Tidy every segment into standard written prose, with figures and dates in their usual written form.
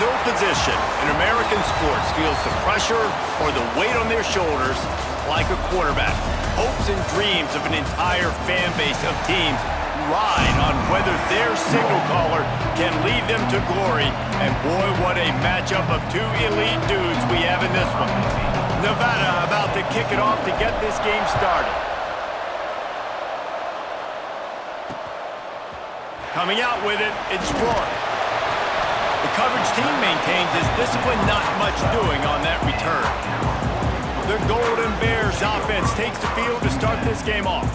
no position in American sports feels the pressure or the weight on their shoulders like a quarterback. Hopes and dreams of an entire fan base of teams ride on whether their signal caller can lead them to glory. And boy, what a matchup of two elite dudes we have in this one. Nevada about to kick it off to get this game started. Coming out with it, it's Roy. The coverage team maintains his discipline, not much doing on that return. The Golden Bears offense takes the field to start this game off.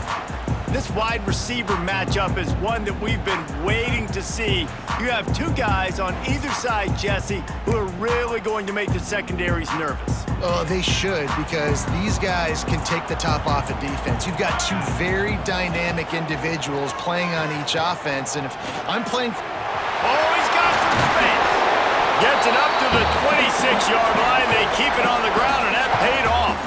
This wide receiver matchup is one that we've been waiting to see. You have two guys on either side, Jesse, who are really going to make the secondaries nervous. Oh, they should, because these guys can take the top off of defense. You've got two very dynamic individuals playing on each offense, and if I'm playing... Oh, he's got some space. Gets it up to the 26-yard line. They keep it on the ground, and that paid off.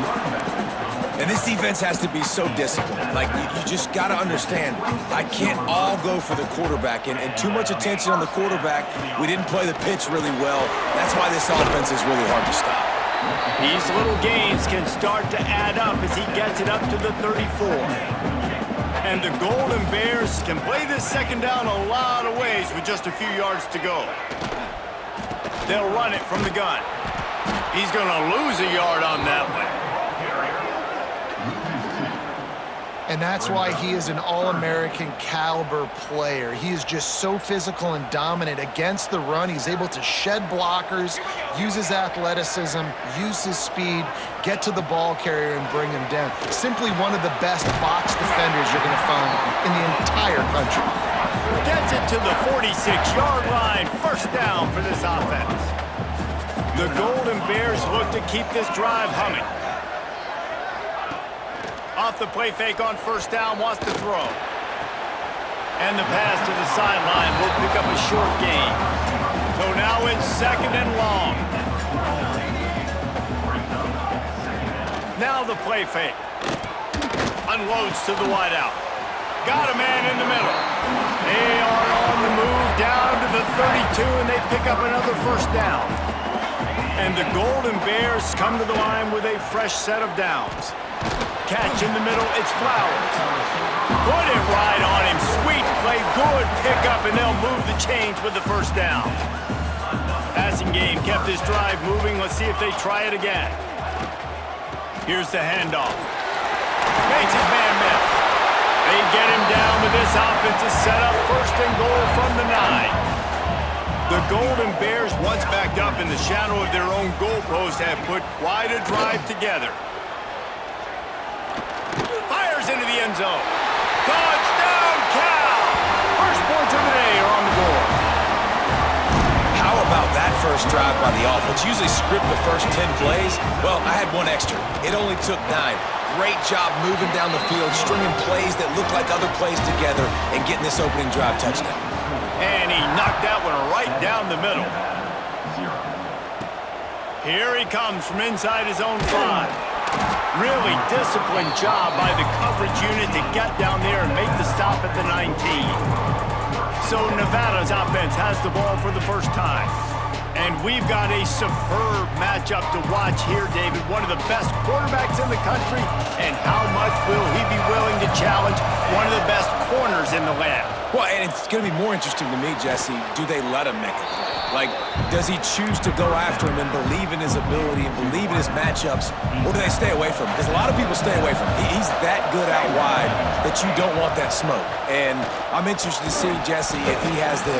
And this defense has to be so disciplined. Like, you just got to understand, I can't all go for the quarterback. And too much attention on the quarterback. We didn't play the pitch really well. That's why this offense is really hard to stop. These little gains can start to add up as he gets it up to the 34. And the Golden Bears can play this second down a lot of ways with just a few yards to go. They'll run it from the gun. He's going to lose a yard on that one. And that's why he is an All-American caliber player. He is just so physical and dominant against the run. He's able to shed blockers, use his athleticism, use his speed, get to the ball carrier and bring him down. Simply one of the best box defenders you're going to find in the entire country. Gets it to the 46-yard line. First down for this offense. The Golden Bears look to keep this drive humming. Off the play fake on first down, wants to throw. And the pass to the sideline will pick up a short gain. So now it's second and long. Now the play fake. Unloads to the wideout. Got a man in the middle. They are on the move down to the 32, and they pick up another first down. And the Golden Bears come to the line with a fresh set of downs. Catch in the middle, it's Flowers. Put it right on him. Sweet play, good pickup, and they'll move the chains with the first down. Passing game kept this drive moving. Let's see if they try it again. Here's the handoff. Makes his man miss. They get him down with this offense is set up first and goal from the 9. The Golden Bears, once backed up in the shadow of their own goalpost, have put quite a drive together. Fires into the end zone. Touchdown, Cal! First points of the day are on the board. How about that first drive by the offense? Usually script the first 10 plays. Well, I had one extra. It only took 9. Great job moving down the field, stringing plays that look like other plays together, and getting this opening drive touchdown. And he knocked that one right down the middle. Here he comes from inside his own 5. Really disciplined job by the coverage unit to get down there and make the stop at the 19. So Nevada's offense has the ball for the first time. And we've got a superb matchup to watch here, David. One of the best quarterbacks in the country. And how much will he be willing to challenge one of the best corners in the land? Well, and it's going to be more interesting to me, Jesse, do they let him make a play? Like, does he choose to go after him and believe in his ability and believe in his matchups, or do they stay away from him? Because a lot of people stay away from him. He's that good out wide that you don't want that smoke. And I'm interested to see, Jesse, if he has the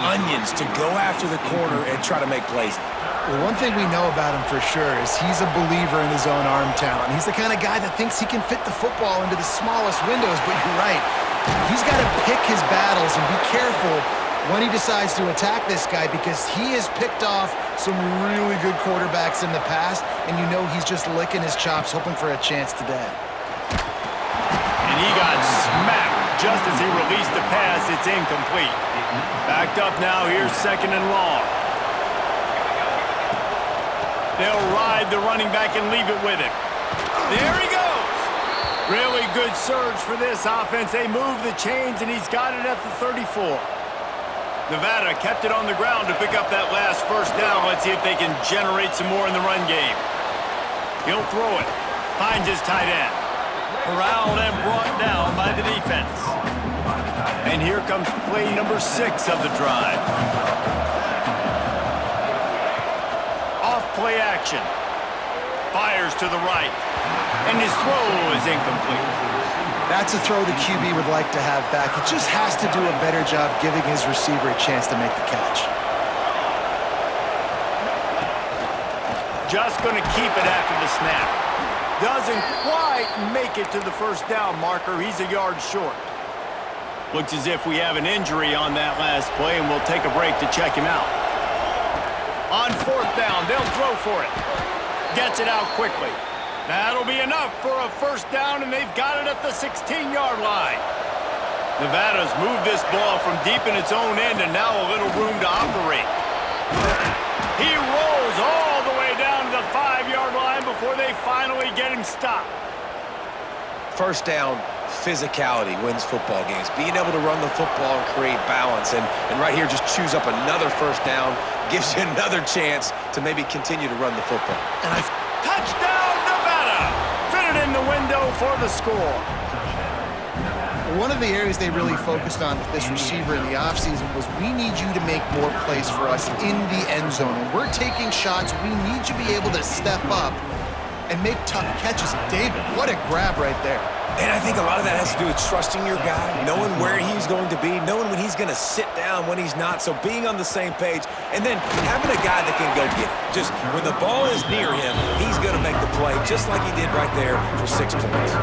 onions to go after the corner and try to make plays. Well, one thing we know about him for sure is he's a believer in his own arm talent. He's the kind of guy that thinks he can fit the football into the smallest windows, but you're right. He's got to pick his battles and be careful when he decides to attack this guy, because he has picked off some really good quarterbacks in the past, and you know he's just licking his chops, hoping for a chance today. And he got smacked just as he released the pass. It's incomplete. Backed up now, here's second and long. They'll ride the running back and leave it with him. There he goes. Really good surge for this offense. They move the chains, and he's got it at the 34. Nevada kept it on the ground to pick up that last first down. Let's see if they can generate some more in the run game. He'll throw it. Finds his tight end. Corralled and brought down by the defense. And here comes play number 6 of the drive. Off play action. Fires to the right. And his throw is incomplete. That's a throw the QB would like to have back. He just has to do a better job giving his receiver a chance to make the catch. Just going to keep it after the snap. Doesn't quite make it to the first down marker. He's a yard short. Looks as if we have an injury on that last play, and we'll take a break to check him out. On 4th down, they'll throw for it. Gets it out quickly. That'll be enough for a first down, and they've got it at the 16-yard line. Nevada's moved this ball from deep in its own end, and now a little room to operate. He rolls all the way down to the 5-yard line before they finally get him stopped. First down, physicality wins football games. Being able to run the football and create balance. And right here, just choose up another first down, gives you another chance to maybe continue to run the football. And Touchdown, Nevada! Fit it in the window for the score. one of the areas they really focused on with this receiver in the offseason was we need you to make more plays for us in the end zone. And we're taking shots. We need you to be able to step up and make tough catches. David, what a grab right there. And I think a lot of that has to do with trusting your guy, knowing where he's going to be, knowing when he's going to sit down, when he's not. So being on the same page, and then having a guy that can go get it. Just when the ball is near him, he's going to make the play, just like he did right there for 6 points.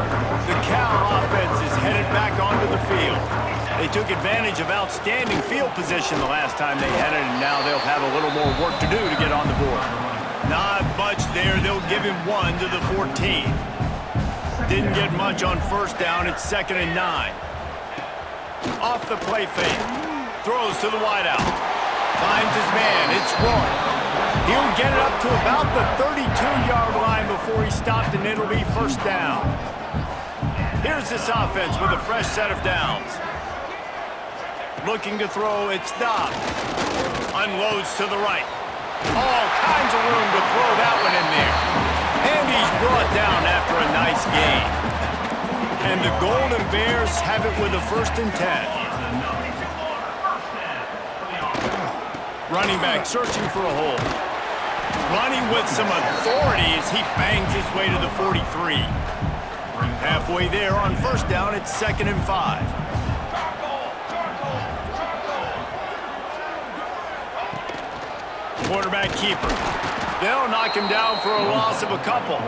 The Cal offense is headed back onto the field. They took advantage of outstanding field position the last time they had it, and now they'll have a little more work to do to get on the board. Not much there. They'll give him 1 to the 14. Didn't get much on first down. It's 2nd and 9. Off the play fake. Throws to the wideout. Finds his man. It's Roy. He'll get it up to about the 32-yard line before he stopped, and it'll be first down. Here's this offense with a fresh set of downs. Looking to throw. It's Dobbs. Unloads to the right. All kinds of room to throw that one in there. And he's brought down after a nice gain. And the Golden Bears have it with a 1st and 10. Running back searching for a hole. Running with some authority as he bangs his way to the 43. Halfway there on first down, it's 2nd and 5. Quarterback keeper. They'll knock him down for a loss of a couple.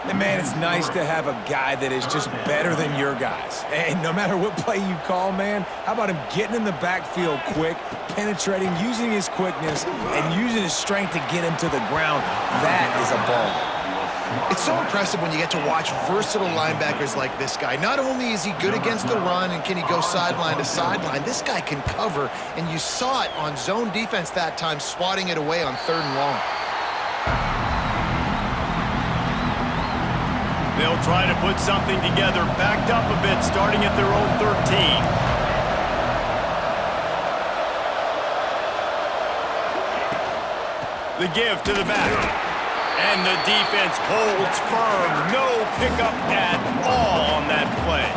And man, it's nice to have a guy that is just better than your guys. And no matter what play you call, man, how about him getting in the backfield quick, penetrating, using his quickness, and using his strength to get him to the ground. That is a ball. It's so impressive when you get to watch versatile linebackers like this guy. Not only is he good against the run and can he go sideline to sideline, this guy can cover, and you saw it on zone defense that time, swatting it away on 3rd and long. They'll try to put something together, backed up a bit, starting at their own 13. The give to the back. And the defense holds firm. No pickup at all on that play.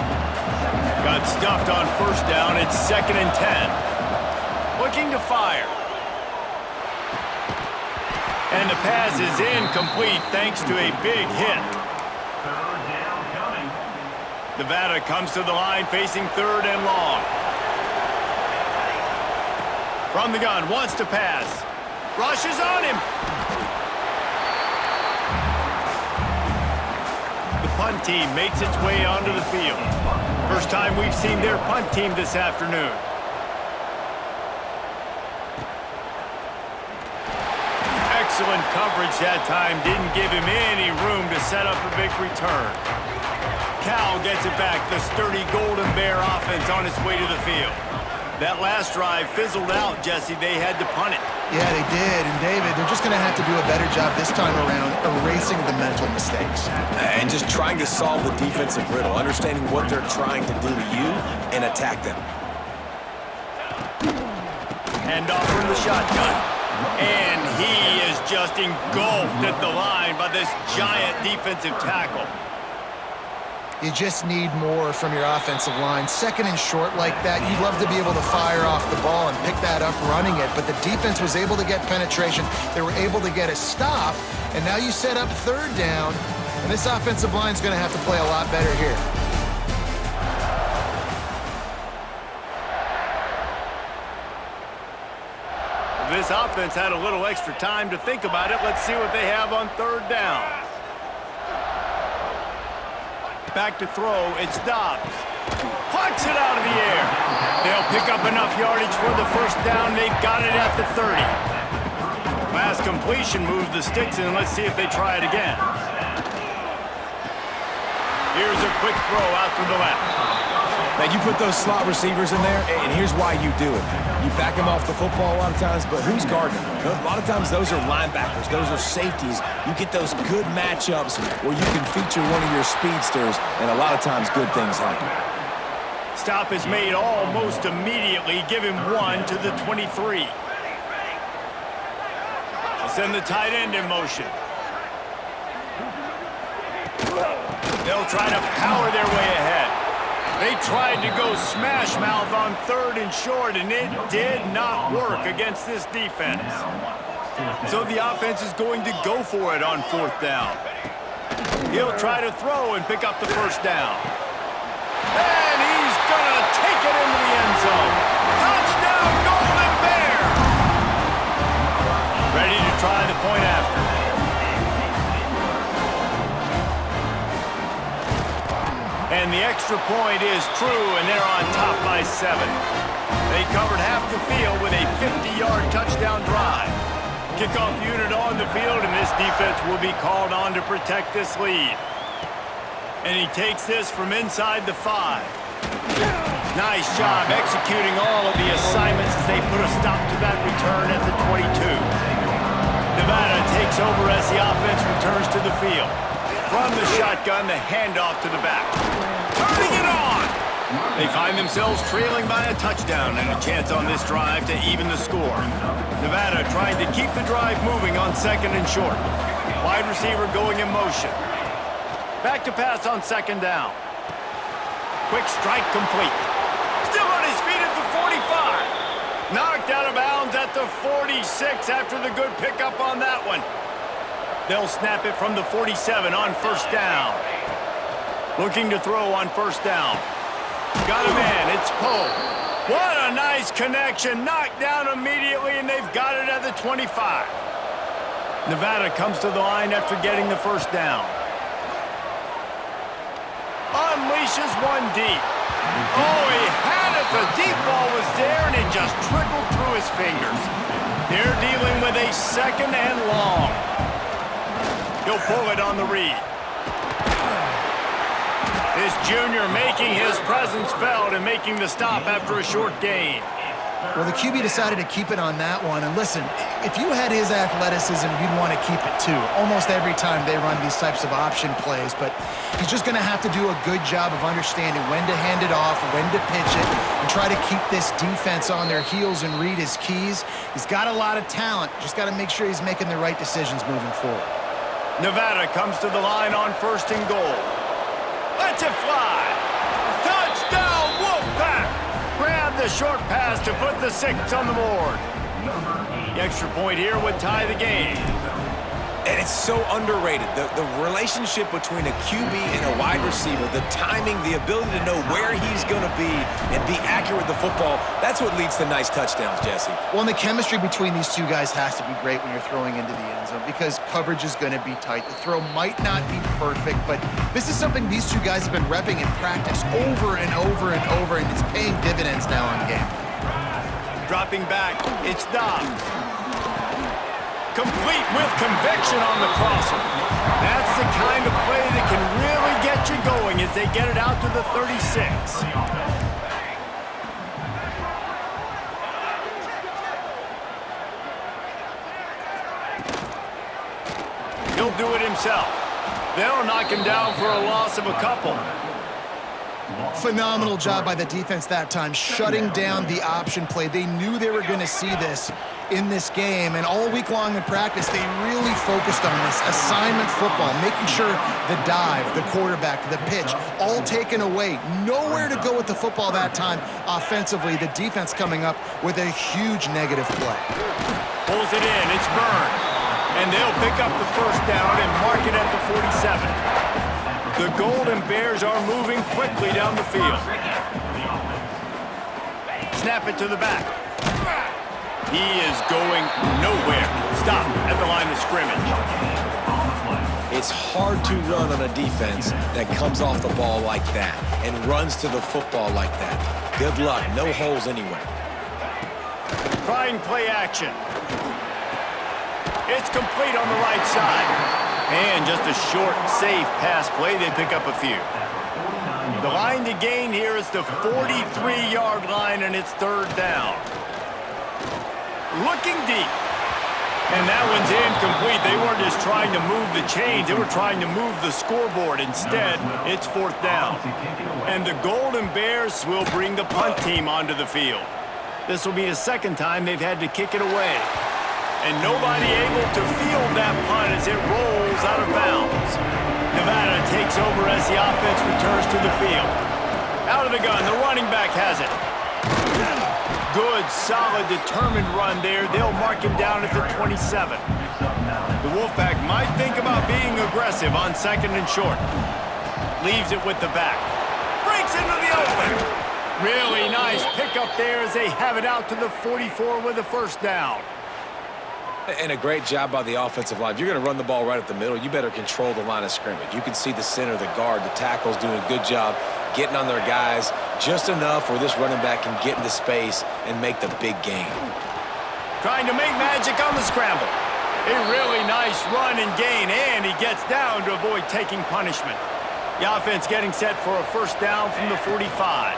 Got stuffed on first down. It's 2nd and 10. Looking to fire. And the pass is incomplete thanks to a big hit. Nevada comes to the line facing 3rd and long. From the gun, wants to pass. Rushes on him. Punt team makes its way onto the field. First time we've seen their punt team this afternoon. Excellent coverage that time. Didn't give him any room to set up a big return. Cal gets it back. The sturdy Golden Bear offense on its way to the field. That last drive fizzled out, Jesse. They had to punt it. Yeah, they did. And David, they're just going to have to do a better job this time around erasing the mental mistakes. And just trying to solve the defensive riddle, understanding what they're trying to do to you and attack them. Handoff from the shotgun. And he is just engulfed at the line by this giant defensive tackle. You just need more from your offensive line. Second and short like that, you'd love to be able to fire off the ball and pick that up running it, but the defense was able to get penetration. They were able to get a stop, and now you set up third down, and this offensive line's going to have to play a lot better here. This offense had a little extra time to think about it. Let's see what they have on third down. Back to throw, it's Dobbs. Plucks it out of the air. They'll pick up enough yardage for the first down. They've got it at the 30. Pass completion moves the sticks in. Let's see if they try it again. Here's a quick throw out to the left. Now, you put those slot receivers in there, and here's why you do it. You back them off the football a lot of times, but who's guarding them? A lot of times those are linebackers. Those are safeties. You get those good matchups where you can feature one of your speedsters, and a lot of times good things happen. Stop is made almost immediately. Give him 1 to the 23. They send the tight end in motion. They'll try to power their way ahead. They tried to go smash mouth on third and short, and it did not work against this defense. So the offense is going to go for it on fourth down. He'll try to throw and pick up the first down. And he's going to take it into the end zone. Touchdown, Golden Bears! Ready to try the point after. And the extra point is true, and they're on top by 7. They covered half the field with a 50-yard touchdown drive. Kickoff unit on the field, and this defense will be called on to protect this lead. And he takes this from inside the 5. Nice job executing all of the assignments as they put a stop to that return at the 22. Nevada takes over as the offense returns to the field. From the shotgun, the handoff to the back. Turning it on! They find themselves trailing by a touchdown and a chance on this drive to even the score. Nevada trying to keep the drive moving on second and short. Wide receiver going in motion. Back to pass on second down. Quick strike complete. Still on his feet at the 45. Knocked out of bounds at the 46 after the good pickup on that one. They'll snap it from the 47 on first down. Looking to throw on first down. Got a man, it's Poe. What a nice connection. Knocked down immediately, and they've got it at the 25. Nevada comes to the line after getting the first down. Unleashes one deep. Oh, he had it. The deep ball was there, and it just trickled through his fingers. They're dealing with a second and long. He'll pull it on the read. This junior making his presence felt and making the stop after a short gain. Well, the QB decided to keep it on that one. And listen, if you had his athleticism, you'd want to keep it too. Almost every time they run these types of option plays. But he's just going to have to do a good job of understanding when to hand it off, when to pitch it, and try to keep this defense on their heels and read his keys. He's got a lot of talent. Just got to make sure he's making the right decisions moving forward. Nevada comes to the line on first and goal. Lets it fly. Touchdown, Wolfpack! Grab the short pass to put the 6 on the board. The extra point here would tie the game. And it's so underrated. The relationship between a QB and a wide receiver, the timing, the ability to know where he's going to be and be accurate with the football, that's what leads to nice touchdowns, Jesse. Well, and the chemistry between these two guys has to be great when you're throwing into the end zone because coverage is going to be tight. The throw might not be perfect, but this is something these two guys have been repping in practice over and over and over, and it's paying dividends now on game. Dropping back, it's Dobbs. Complete with conviction on the crosser. That's the kind of play that can really get you going as they get it out to the 36. He'll do it himself. They'll knock him down for a loss of a couple. Phenomenal job by the defense that time, shutting down the option play. They knew they were going to see this in this game, and all week long in practice, they really focused on this assignment football, making sure the dive, the quarterback, the pitch, all taken away. Nowhere to go with the football that time offensively. The defense coming up with a huge negative play. Pulls it in, it's Byrne. And they'll pick up the first down and mark it at the 47. The Golden Bears are moving quickly down the field. Snap it to the back. He is going nowhere. Stop at the line of scrimmage. It's hard to run on a defense that comes off the ball like that and runs to the football like that. Good luck. No holes anywhere. Trying play action. It's complete on the right side. And just a short, safe pass play. They pick up a few. The line to gain here is the 43-yard line, and it's third down. Looking deep. And that one's incomplete. They weren't just trying to move the chains. They were trying to move the scoreboard. Instead, it's fourth down. And the Golden Bears will bring the punt team onto the field. This will be the second time they've had to kick it away. And nobody able to field that punt as it rolls out of bounds. Nevada takes over as the offense returns to the field. Out of the gun, the running back has it. Good, solid, determined run there. They'll mark him down at the 27. The Wolfpack might think about being aggressive on second and short. Leaves it with the back. Breaks into the open. Really nice pickup there as they have it out to the 44 with a first down. And a great job by the offensive line. If you're going to run the ball right up the middle, you better control the line of scrimmage. You can see the center, the guard, the tackles doing a good job getting on their guys just enough where this running back can get into space and make the big gain. Trying to make magic on the scramble. A really nice run and gain, and he gets down to avoid taking punishment. The offense getting set for a first down from the 45.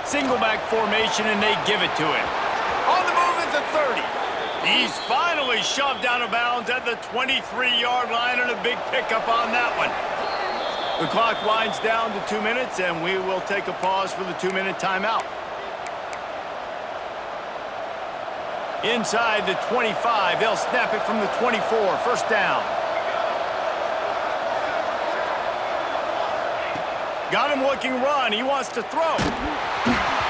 Single back formation, and they give it to him. On the move at the 30. He's finally shoved out of bounds at the 23-yard line, and a big pickup on that one. The clock winds down to 2 minutes, and we will take a pause for the 2-minute timeout. Inside the 25, they'll snap it from the 24, first down. Got him looking run, he wants to throw.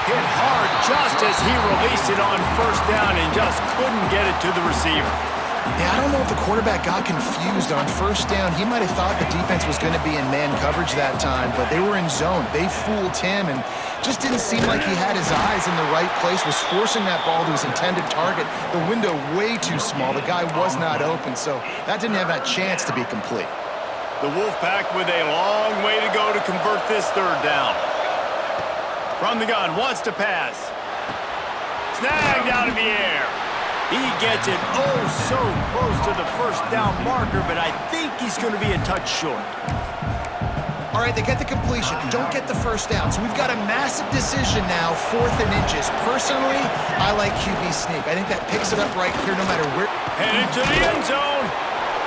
Hit hard just as he released it on first down and just couldn't get it to the receiver. Yeah, I don't know if the quarterback got confused on first down. He might have thought the defense was going to be in man coverage that time, but they were in zone. They fooled him and just didn't seem like he had his eyes in the right place, was forcing that ball to his intended target. The window way too small. The guy was not open, so that didn't have that chance to be complete. The Wolfpack with a long way to go to convert this third down. From the gun, wants to pass. Snagged out of the air. He gets it oh so close to the first down marker, but I think he's going to be a touch short. All right, they get the completion, don't get the first down. So we've got a massive decision now, 4th and inches. Personally, I like QB sneak. I think that picks it up right here no matter where. Headed to the end zone,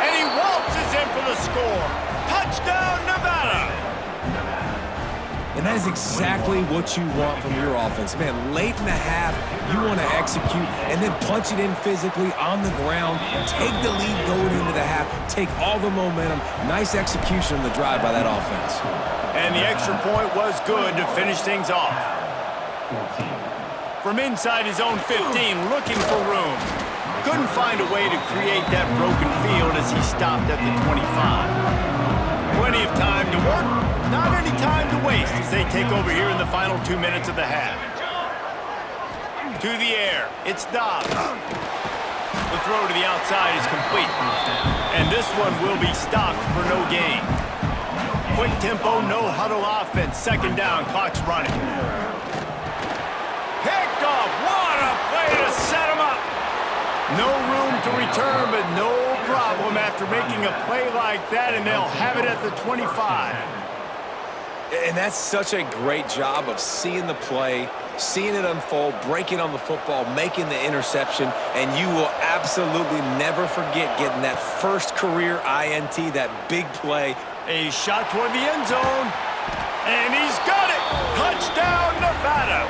and he waltzes in for the score. Touchdown, Nevada! And that is exactly what you want from your offense. Man, late in the half, you want to execute and then punch it in physically on the ground, take the lead going into the half, take all the momentum. Nice execution on the drive by that offense. And the extra point was good to finish things off. From inside his own 15, looking for room. Couldn't find a way to create that broken field as he stopped at the 25. Plenty of time to work. Not any time to waste as they take over here in the final 2 minutes of the half. To the air, it's Dobbs. The throw to the outside is complete. And this one will be stopped for no gain. Quick tempo, no huddle offense. Second down, clock's running. Picked off, what a play to set him up. No room to return, but no problem after making a play like that, and they'll have it at the 25. And that's such a great job of seeing the play, seeing it unfold, breaking on the football, making the interception, and you will absolutely never forget getting that first career INT, that big play. A shot toward the end zone, and he's got it! Touchdown, Nevada!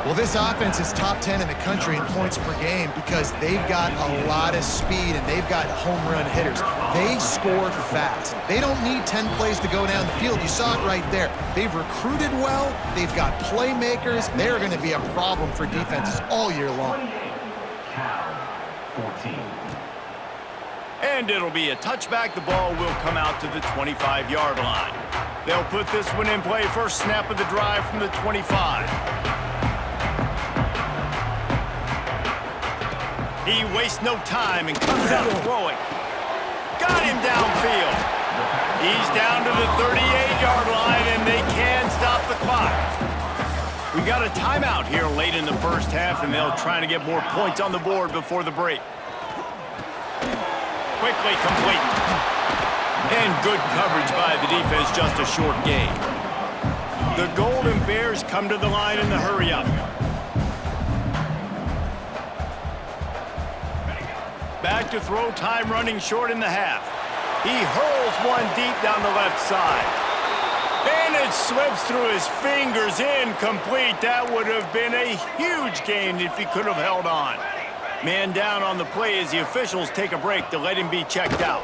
Well, this offense is top 10 in the country in points per game because they've got a lot of speed and they've got home run hitters. They score fast. They don't need 10 plays to go down the field. You saw it right there. They've recruited well. They've got playmakers. They're going to be a problem for defenses all year long. And it'll be a touchback. The ball will come out to the 25-yard line. They'll put this one in play. First snap of the drive from the 25. He wastes no time and comes out throwing. Got him downfield. He's down to the 38-yard line, and they can stop the clock. We got a timeout here late in the first half, and they'll try to get more points on the board before the break. Quickly complete. And good coverage by the defense, just a short gain. The Golden Bears come to the line in the hurry-up. Back to throw, time running short in the half. He hurls one deep down the left side. And it slips through his fingers, incomplete. That would have been a huge gain if he could have held on. Man down on the play as the officials take a break to let him be checked out.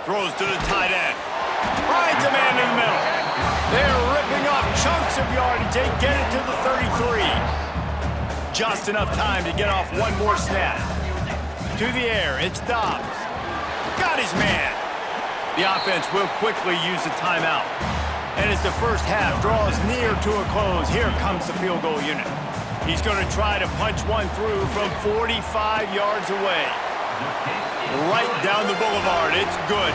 Throws to the tight end. Finds a man in the middle. They're ripping off chunks of yardage. They get it to the 33. Just enough time to get off one more snap. To the air, it's Dobbs. Got his man. The offense will quickly use a timeout. And as the first half draws near to a close, here comes the field goal unit. He's going to try to punch one through from 45 yards away. Right down the boulevard. It's good.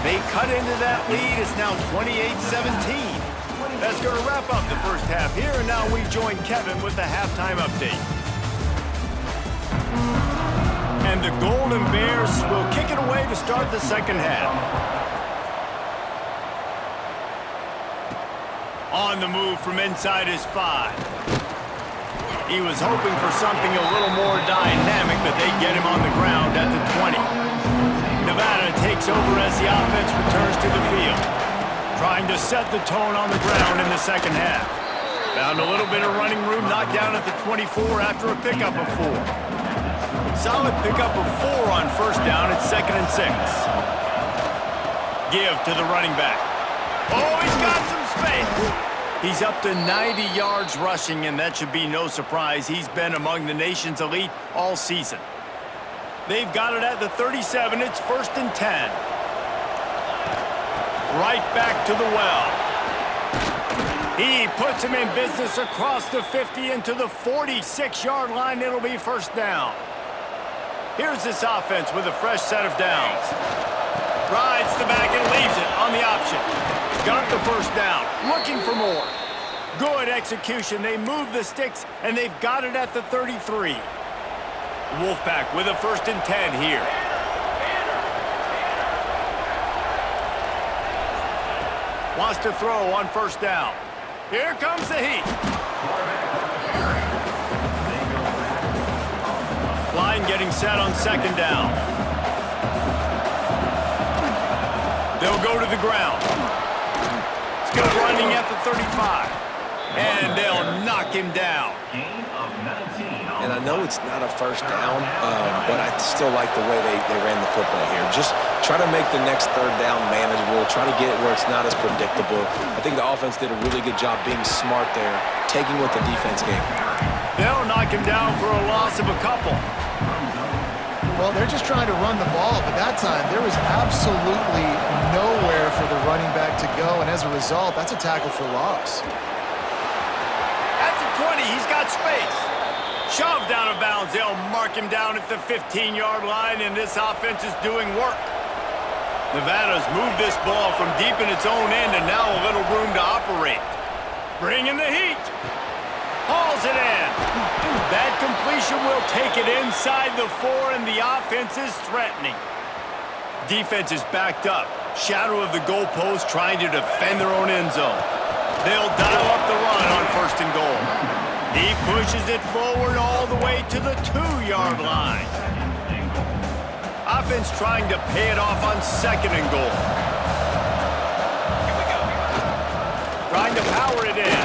They cut into that lead. It's now 28-17. That's going to wrap up the first half here. And now we join Kevin with the halftime update. And the Golden Bears will kick it away to start the second half. On the move from inside his 5. He was hoping for something a little more dynamic, but they get him on the ground at the 20. Nevada takes over as the offense returns to the field, trying to set the tone on the ground in the second half. Found a little bit of running room, knocked down at the 24 after a pickup of 4. Solid pickup of 4 on first down. It's 2nd and 6. Give to the running back. Oh, he's got some space. He's up to 90 yards rushing, and that should be no surprise. He's been among the nation's elite all season. They've got it at the 37. It's 1st and 10. Right back to the well. He puts him in business across the 50 into the 46-yard line. It'll be first down. Here's this offense with a fresh set of downs. Rides the back and leaves it on the option. Got the first down, looking for more. Good execution. They move the sticks, and they've got it at the 33. Wolfpack with a 1st and 10 here. Wants to throw on first down. Here comes the heat. Line getting set on 2nd down. They'll go to the ground. Still running at the 35. And they'll knock him down. And I know it's not a first down, but I still like the way they ran the football here. Just try to make the next 3rd down manageable. Try to get it where it's not as predictable. I think the offense did a really good job being smart there, taking what the defense gave him. They'll knock him down for a loss of a couple. Well, they're just trying to run the ball, but that time there was absolutely nowhere for the running back to go, and as a result, that's a tackle for loss. At the 20, he's got space. Shoved out of bounds. They'll mark him down at the 15-yard line, and this offense is doing work. Nevada's moved this ball from deep in its own end, and now a little room to operate. Bringing the heat. Hauls it in. That completion will take it inside the 4, and the offense is threatening. Defense is backed up. Shadow of the goalpost trying to defend their own end zone. They'll dial up the run on 1st and goal. He pushes it forward all the way to the 2-yard line. Offense trying to pay it off on 2nd and goal. trying to power it in.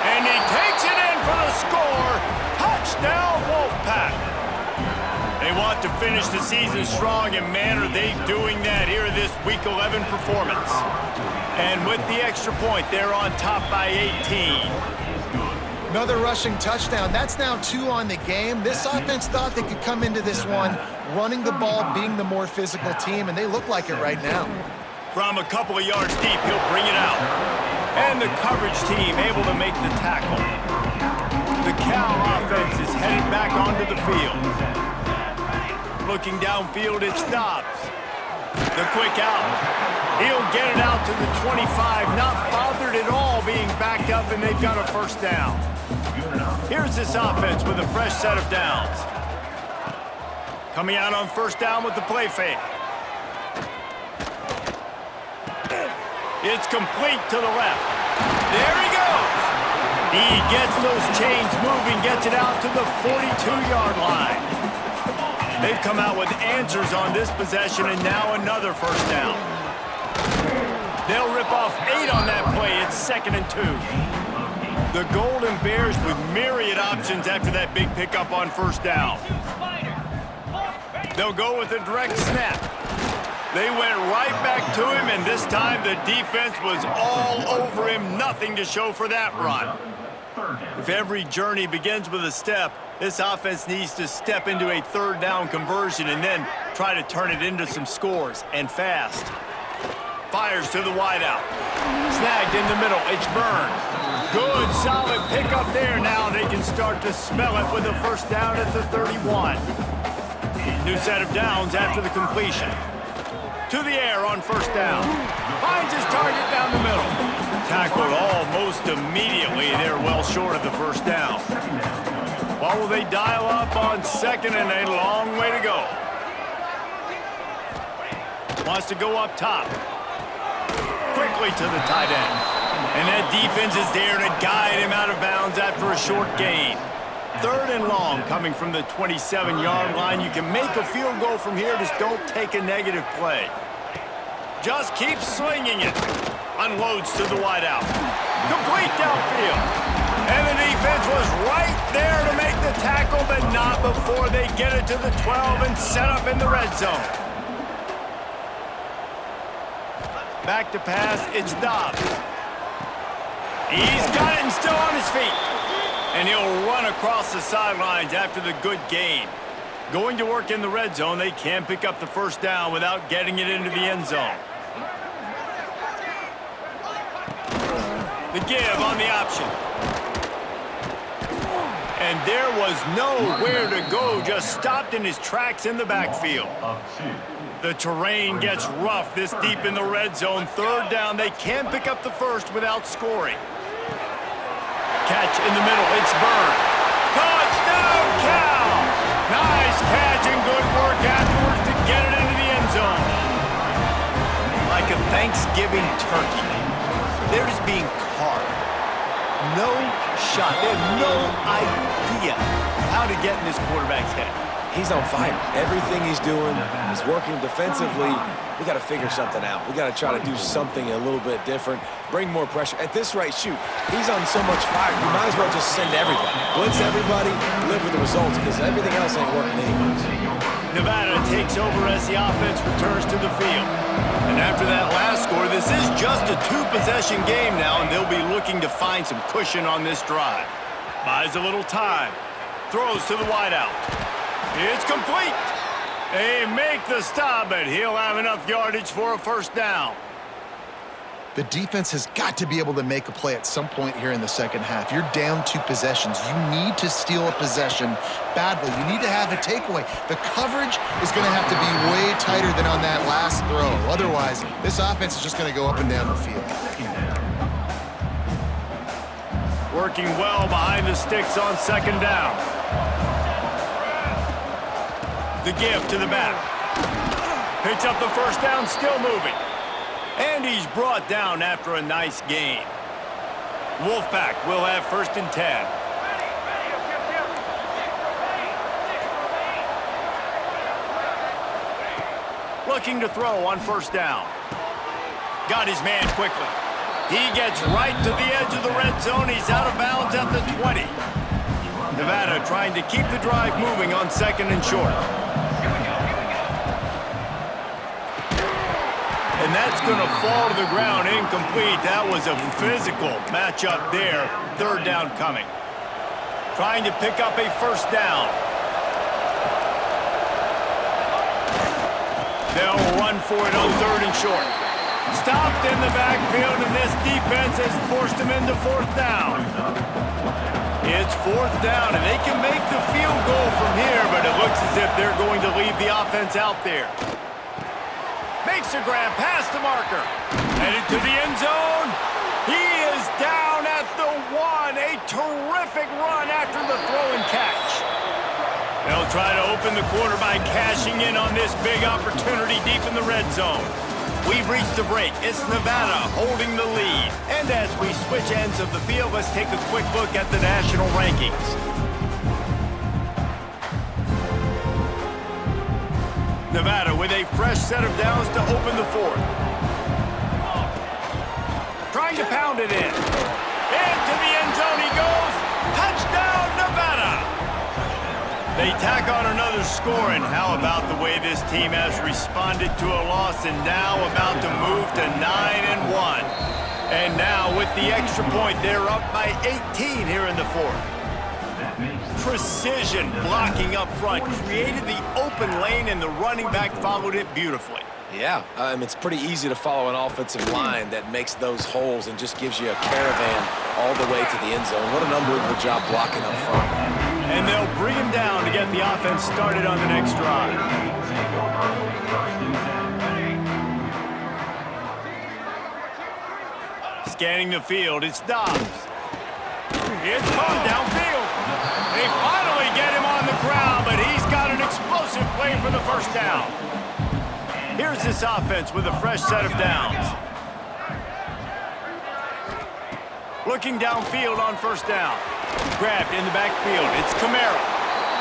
And he takes it in for the score. Touchdown, Wolfpack. They want to finish the season strong, and man, are they doing that here in this Week 11 performance. And with the extra point, they're on top by 18. Another rushing touchdown. That's now 2 on the game. This offense thought they could come into this one running the ball, being the more physical team, and they look like it right now. From a couple of yards deep, he'll bring it out. And the coverage team able to make the tackle. The Cal offense is headed back onto the field. Looking downfield, it's Dobbs. The quick out. He'll get it out to the 25, not bothered at all being backed up, and they've got a first down. Here's this offense with a fresh set of downs. Coming out on first down with the play fake. It's complete to the left. There he goes. He gets those chains moving, gets it out to the 42-yard line. They've come out with answers on this possession, and now another first down. They'll rip off 8 on that play. It's 2nd and 2. The Golden Bears with myriad options after that big pickup on first down. They'll go with a direct snap. They went right back to him, and this time the defense was all over him. Nothing to show for that run. If every journey begins with a step, this offense needs to step into a third down conversion and then try to turn it into some scores, and fast. Fires to the wideout. Snagged in the middle. It's Byrne. Good, solid pickup there. Now they can start to smell it with a first down at the 31. New set of downs after the completion. To the air on first down. Finds his target down the middle. Tackled almost immediately. They're well short of the first down. What will they dial up on second, and a long way to go? Wants to go up top. Quickly to the tight end. And that defense is there to guide him out of bounds after a short gain. 3rd and long coming from the 27-yard line. You can make a field goal from here, just don't take a negative play. Just keep slinging it. Unloads to the wideout. Complete downfield. And the defense was right there to make the tackle, but not before they get it to the 12 and set up in the red zone. Back to pass, it's Dobbs. He's got it and still on his feet. And he'll run across the sidelines after the good gain. Going to work in the red zone, they can pick up the first down without getting it into the end zone. The give on the option. And there was nowhere to go, just stopped in his tracks in the backfield. The terrain gets rough this deep in the red zone. 3rd down, they can pick up the first without scoring. Catch in the middle, it's Byrne. Touchdown, Cal! Nice catch and good work afterwards to get it into the end zone. Like a Thanksgiving turkey, they're just being carved. No shot. They have no idea how to get in this quarterback's head. He's on fire. Everything he's doing is working defensively. We got to figure something out. We got to try to do something a little bit different, bring more pressure. At this rate, shoot, he's on so much fire. You might as well just send everybody. Blitz everybody, live with the results, because everything else ain't working anyways. Nevada takes over as the offense returns to the field. And after that last score, this is just a 2-possession game now, and they'll be looking to find some cushion on this drive. Buys a little time. Throws to the wideout. It's complete. They make the stop, but he'll have enough yardage for a first down. The defense has got to be able to make a play at some point here in the second half. You're down 2 possessions. You need to steal a possession badly. You need to have a takeaway. The coverage is going to have to be way tighter than on that last throw. Otherwise, this offense is just going to go up and down the field. Working well behind the sticks on second down. The give to the back. Picks up the first down, still moving. And he's brought down after a nice gain. Wolfpack will have 1st and 10. Looking to throw on first down. Got his man quickly. He gets right to the edge of the red zone. He's out of bounds at the 20. Nevada trying to keep the drive moving on 2nd and short. And that's going to fall to the ground incomplete. That was a physical matchup there. 3rd down coming. Trying to pick up a 1st down. They'll run for it on 3rd and short. Stopped in the backfield, and this defense has forced him into 4th down. It's 4th down, and they can make the field goal from here, but it looks as if they're going to leave the offense out there. Makes a grab past the marker. Headed to the end zone. He is down at the 1. A terrific run after the throw and catch. They'll try to open the quarter by cashing in on this big opportunity deep in the red zone. We've reached the break. It's Nevada holding the lead. And as we switch ends of the field, let's take a quick look at the national rankings. Nevada with a fresh set of downs to open the 4th. Trying to pound it in. Into the end zone he goes. Touchdown, Nevada! They tack on another score, and how about the way this team has responded to a loss and now about to move to 9-1. And now with the extra point, they're up by 18 here in the 4th. Precision blocking up front created the open lane, and the running back followed it beautifully. Yeah, it's pretty easy to follow an offensive line that makes those holes and just gives you a caravan all the way to the end zone. What an unbelievable job blocking up front. And they'll bring him down to get the offense started on the next drive. Scanning the field, it's Dobbs. It's caught downfield. They finally get him on the ground, but he's got an explosive play for the 1st down. Here's this offense with a fresh set of downs. Looking downfield on 1st down. Grabbed in the backfield. It's Camara.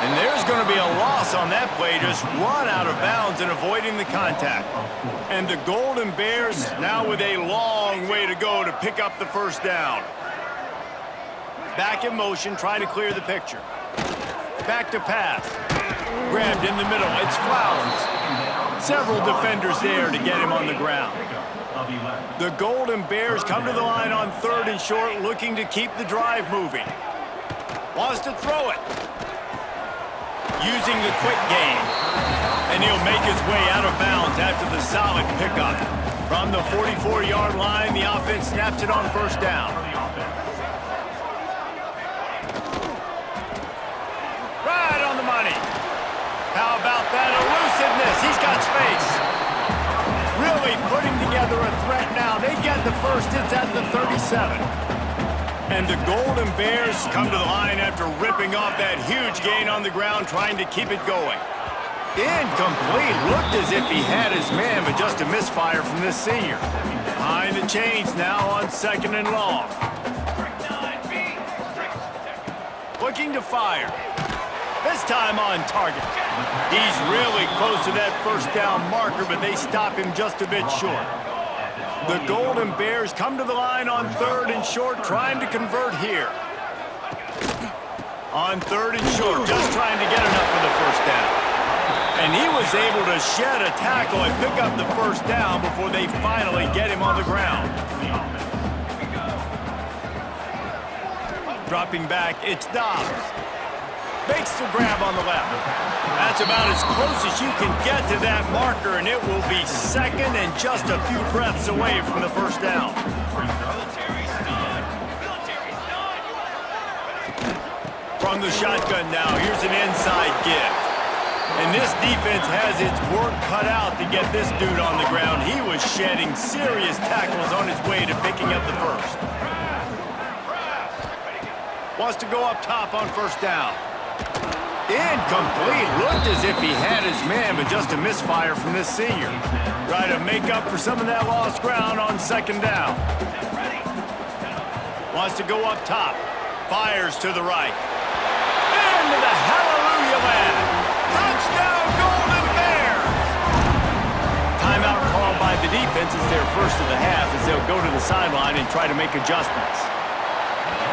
And there's going to be a loss on that play. Just run out of bounds and avoiding the contact. And the Golden Bears now with a long way to go to pick up the 1st down. Back in motion, trying to clear the picture. Back to pass. Grabbed in the middle. It's Flowers. Several defenders there to get him on the ground. The Golden Bears come to the line on 3rd and short, looking to keep the drive moving. Wants to throw it. Using the quick game. And he'll make his way out of bounds after the solid pickup. From the 44-yard line, the offense snaps it on 1st down. Right on the money. How about that elusiveness? He's got space. Really putting together a threat now. They get the 1st. It's at the 37. And the Golden Bears come to the line after ripping off that huge gain on the ground, trying to keep it going. Incomplete. Looked as if he had his man, but just a misfire from this senior. Behind the chains now on 2nd and long. Looking to fire. This time on target. He's really close to that 1st down marker, but they stop him just a bit short. The Golden Bears come to the line on 3rd and short, trying to convert here. On 3rd and short, just trying to get enough for the 1st down. And he was able to shed a tackle and pick up the 1st down before they finally get him on the ground. Dropping back, it's Dobbs. Makes the grab on the left. That's about as close as you can get to that marker, and it will be 2nd and just a few breaths away from the 1st down. From the shotgun now, here's an inside give. And this defense has its work cut out to get this dude on the ground. He was shedding serious tackles on his way to picking up the 1st. Wants to go up top on 1st down. Incomplete. Looked as if he had his man, but just a misfire from this senior. Try to make up for some of that lost ground on 2nd down. Wants to go up top. Fires to the right. Into the hallelujah land. Touchdown, Golden Bears! Timeout called by the defense. It's their 1st of the half as they'll go to the sideline and try to make adjustments.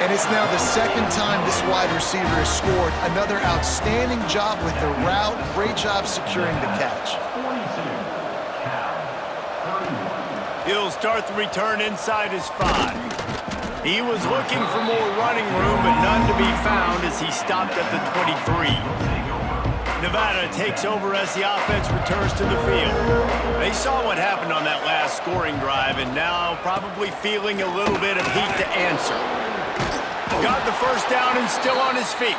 And it's now the second time this wide receiver has scored. Another outstanding job with the route. Great job securing the catch. He'll start the return inside his 5. He was looking for more running room, but none to be found as he stopped at the 23. Nevada takes over as the offense returns to the field. They saw what happened on that last scoring drive and now probably feeling a little bit of heat to answer. Got the first down and still on his feet.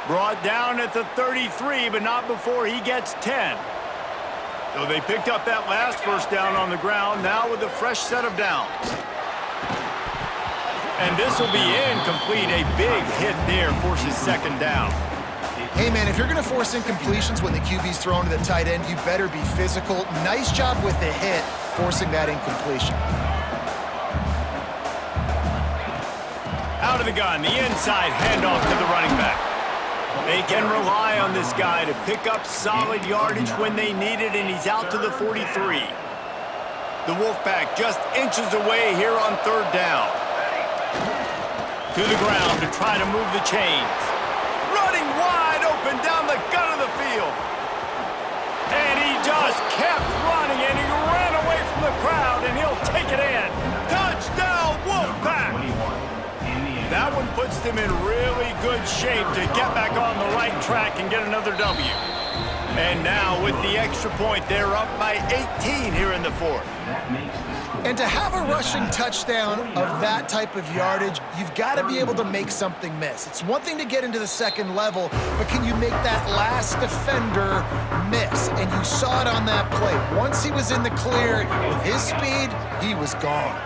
Brought down at the 33, but not before he gets 10. So they picked up that last first down on the ground, now with a fresh set of downs. And this will be incomplete. A big hit there forces second down. Hey, man, if you're going to force incompletions when the QB's thrown to the tight end, you better be physical. Nice job with the hit, forcing that incompletion. Out of the gun, the inside handoff to the running back. They can rely on this guy to pick up solid yardage when they need it, and he's out to the 43. The Wolfpack just inches away here on third down. To the ground to try to move the chains. Running wide open down the gut of the field. And he just kept running, and he ran away from the crowd, and he'll take it in. Touchdown, Wolfpack! That one puts them in really good shape to get back on the right track and get another W. And now with the extra point, they're up by 18 here in the fourth. And to have a rushing touchdown of that type of yardage, you've got to be able to make something miss. It's one thing to get into the second level, but can you make that last defender miss? And you saw it on that play. Once he was in the clear, with his speed, he was gone.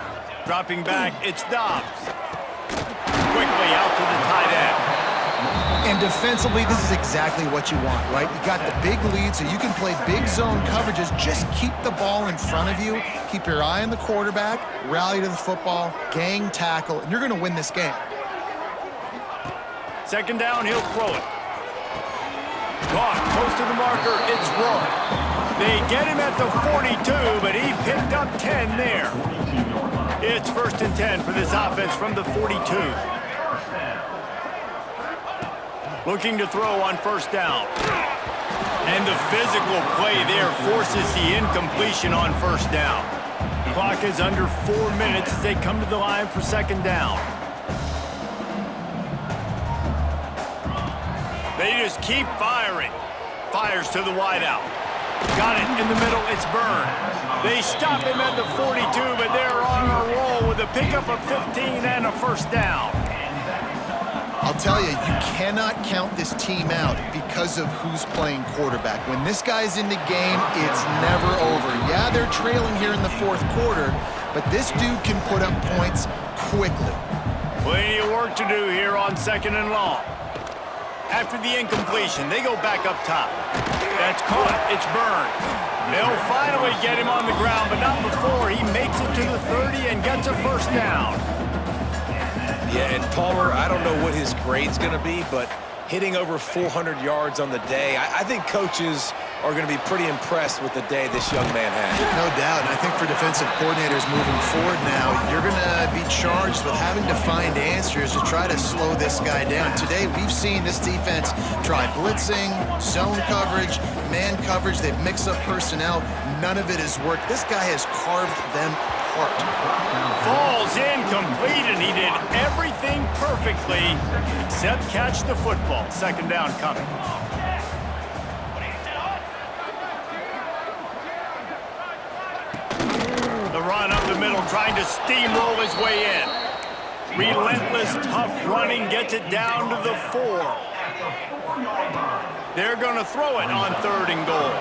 Dropping back, it's Dobbs. Quickly out to the tight end. And defensively, this is exactly what you want, right? You got the big lead, so you can play big zone coverages. Just keep the ball in front of you. Keep your eye on the quarterback, rally to the football, gang tackle, and you're going to win this game. Second down, he'll throw it. Caught close to the marker, it's Roy. They get him at the 42, but he picked up 10 there. It's 1st and 10 for this offense from the 42. Looking to throw on first down. And the physical play there forces the incompletion on first down. Clock is under 4 minutes as they come to the line for second down. They just keep firing. Fires to the wideout. Got it in the middle, it's Byrne. They stop him at the 42, but they're on a roll with a pickup of 15 and a first down. I'll tell you, you cannot count this team out because of who's playing quarterback. When this guy's in the game, it's never over. Yeah, they're trailing here in the fourth quarter, but this dude can put up points quickly. Plenty of work to do here on second and long. After the incompletion, they go back up top. That's caught. It's Byrne. They'll finally get him on the ground, but not before he makes it to the 30 and gets a first down. Yeah, and Palmer, I don't know what his grade's going to be, but hitting over 400 yards on the day, I think coaches are going to be pretty impressed with the day this young man had. No doubt, and I think for defensive coordinators moving forward now, you're going to be charged with having to find answers to try to slow this guy down. Today, we've seen this defense try blitzing, zone coverage, man coverage. They've mixed up personnel. None of it has worked. This guy has carved them apart. Falls incomplete, and he did everything perfectly except catch the football. Second down coming. The run up the middle, trying to steamroll his way in. Relentless, tough running gets it down to the 4. They're going to throw it on third and goal.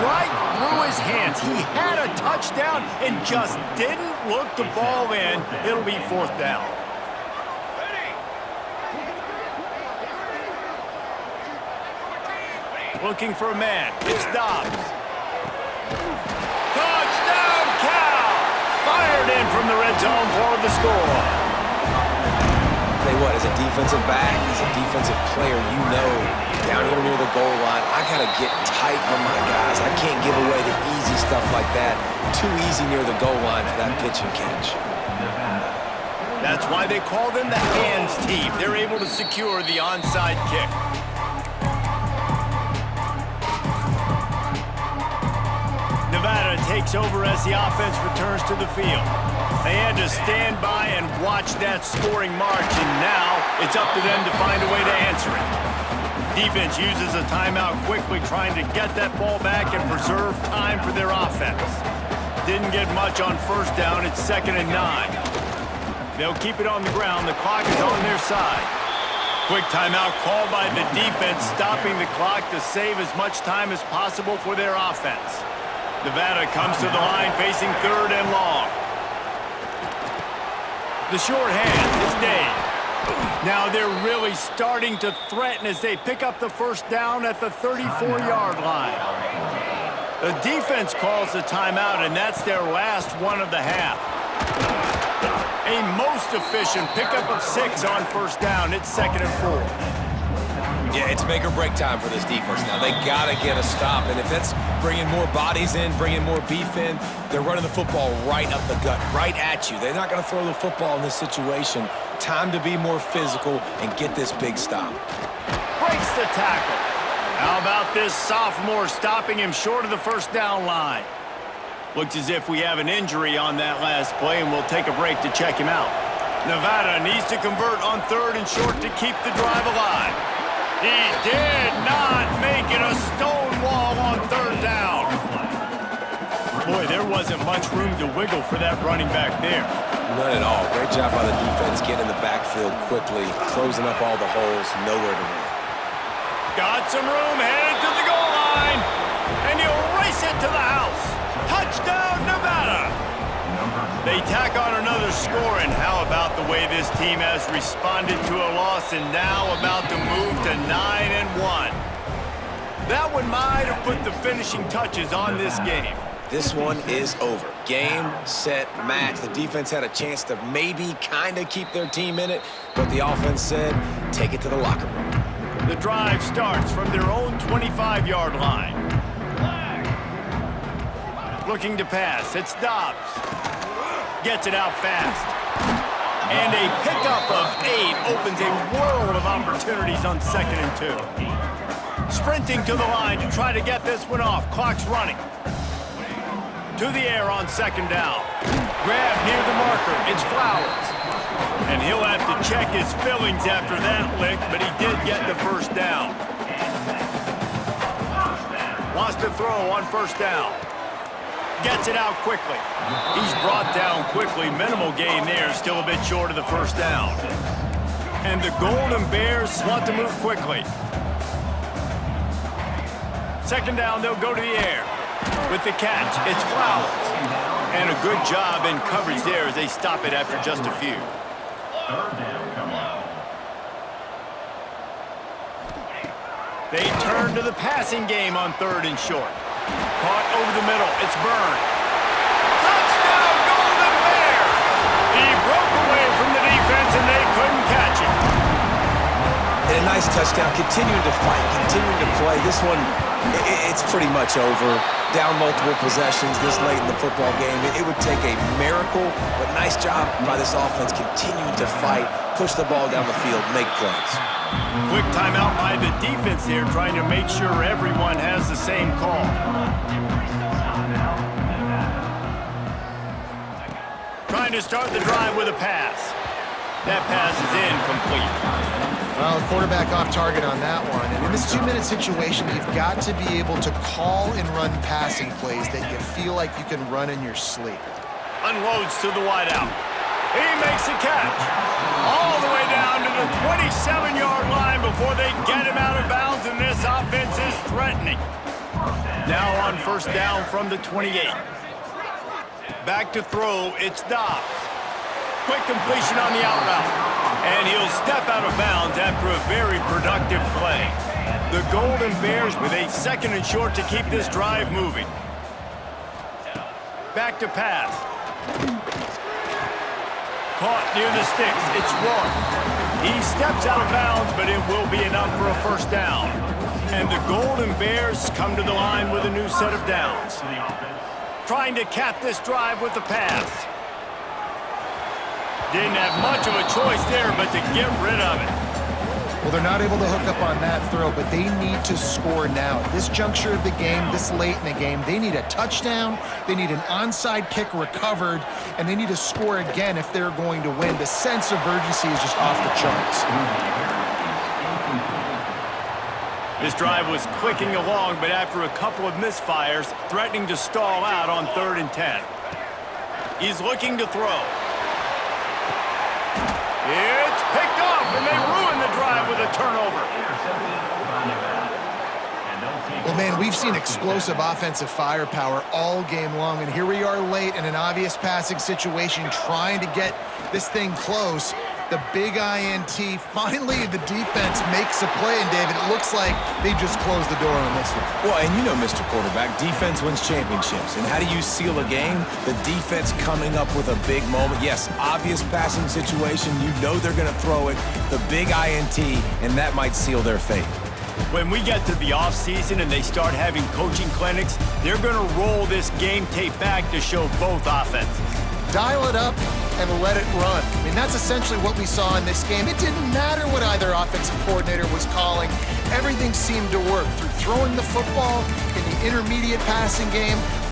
Right through his hands. He had a touchdown and just didn't look the ball in. It'll be fourth down. Looking for a man. It's Dobbs. Touchdown, Cal! Fired in from the red zone for the score. Tell you what, as a defensive back, as a defensive player, you know, down here near the goal line, I got to get tight on my guys. I can't give away the easy stuff like that. Too easy near the goal line for that pitch and catch. That's why they call them the hands team. They're able to secure the onside kick. Nevada takes over as the offense returns to the field. They had to stand by and watch that scoring march, and now it's up to them to find a way to answer it. Defense uses a timeout quickly, trying to get that ball back and preserve time for their offense. Didn't get much on first down. It's 2nd and 9. They'll keep it on the ground. The clock is on their side. Quick timeout called by the defense, stopping the clock to save as much time as possible for their offense. Nevada comes to the line facing 3rd and long. The short hand is Dave. Now they're really starting to threaten as they pick up the first down at the 34-yard line. The defense calls the timeout, and that's their last one of the half. A most efficient pickup of 6 on first down. It's 2nd and 4. Yeah, it's make or break time for this defense now. They got to get a stop, and if that's bringing more bodies in, bringing more beef in, they're running the football right up the gut, right at you. They're not going to throw the football in this situation. Time to be more physical and get this big stop. Breaks the tackle. How about this sophomore stopping him short of the first down line? Looks as if we have an injury on that last play, and we'll take a break to check him out. Nevada needs to convert on 3rd and short to keep the drive alive. He did not make it a stone wall on 3rd down. Boy, there wasn't much room to wiggle for that running back there. None at all. Great job by the defense getting in the backfield quickly, closing up all the holes, nowhere to run. Got some room, headed to the goal line, and he'll race it to the house. Touchdown, Nevada! They tack on another score, and how about the way this team has responded to a loss and now about to move to 9-1. That one might have put the finishing touches on this game. This one is over. Game, set, match. The defense had a chance to maybe kind of keep their team in it, but the offense said, take it to the locker room. The drive starts from their own 25-yard line. Looking to pass, it's Dobbs. Gets it out fast. And a pickup of 8 opens a world of opportunities on 2nd and 2. Sprinting to the line to try to get this one off. Clock's running. To the air on 2nd down. Grab near the marker. It's Flowers. And he'll have to check his fillings after that lick, but he did get the first down. Wants to throw on first down. Gets it out quickly. He's brought down quickly. Minimal gain there. Still a bit short of the first down. And the Golden Bears want to move quickly. 2nd down, they'll go to the air. With the catch, it's Flowers. And a good job in coverage there as they stop it after just a few. They turn to the passing game on 3rd and short. Caught over the middle. It's Byrne. Touchdown, Golden Bears! He broke away from the defense, and they couldn't catch him. And a nice touchdown. Continuing to fight, continuing to play. This one, it's pretty much over. Down multiple possessions this late in the football game. It would take a miracle, but nice job by this offense continuing to fight, push the ball down the field, make plays. Quick timeout by the defense here, trying to make sure everyone has the same call. Trying to start the drive with a pass. That pass is incomplete. Well, the quarterback off target on that one. And in this 2-minute situation, you've got to be able to call and run passing plays that you feel like you can run in your sleep. Unloads to the wideout. He makes a catch. All the way down to the 27-yard line before they get him out of bounds, and this offense is threatening. Now on first down from the 28. Back to throw, it's Dobbs. Quick completion on the out route. And he'll step out of bounds after a very productive play. The Golden Bears with a 2nd and short to keep this drive moving. Back to pass. Caught near the sticks. It's Roy. He steps out of bounds, but it will be enough for a first down. And the Golden Bears come to the line with a new set of downs. Trying to cap this drive with the pass. Didn't have much of a choice there, but to get rid of it. Well, they're not able to hook up on that throw, but they need to score now. At this juncture of the game, this late in the game, they need a touchdown, they need an onside kick recovered, and they need to score again if they're going to win. The sense of urgency is just off the charts. This drive was clicking along, but after a couple of misfires, threatening to stall out on 3rd and 10. He's looking to throw. It's picked off, and they ruin the drive with a turnover. Well, man, we've seen explosive offensive firepower all game long, and here we are late in an obvious passing situation trying to get this thing close. The big INT, finally the defense makes a play, and David, it looks like they just closed the door on this one. Well, and you know, Mr. Quarterback, defense wins championships. And how do you seal a game? The defense coming up with a big moment. Yes, obvious passing situation. You know they're going to throw it. The big INT, and that might seal their fate. When we get to the offseason and they start having coaching clinics, they're going to roll this game tape back to show both offenses. Dial it up and let it run. I mean, that's essentially what we saw in this game. It didn't matter what either offensive coordinator was calling. Everything seemed to work through throwing the football in the intermediate passing game,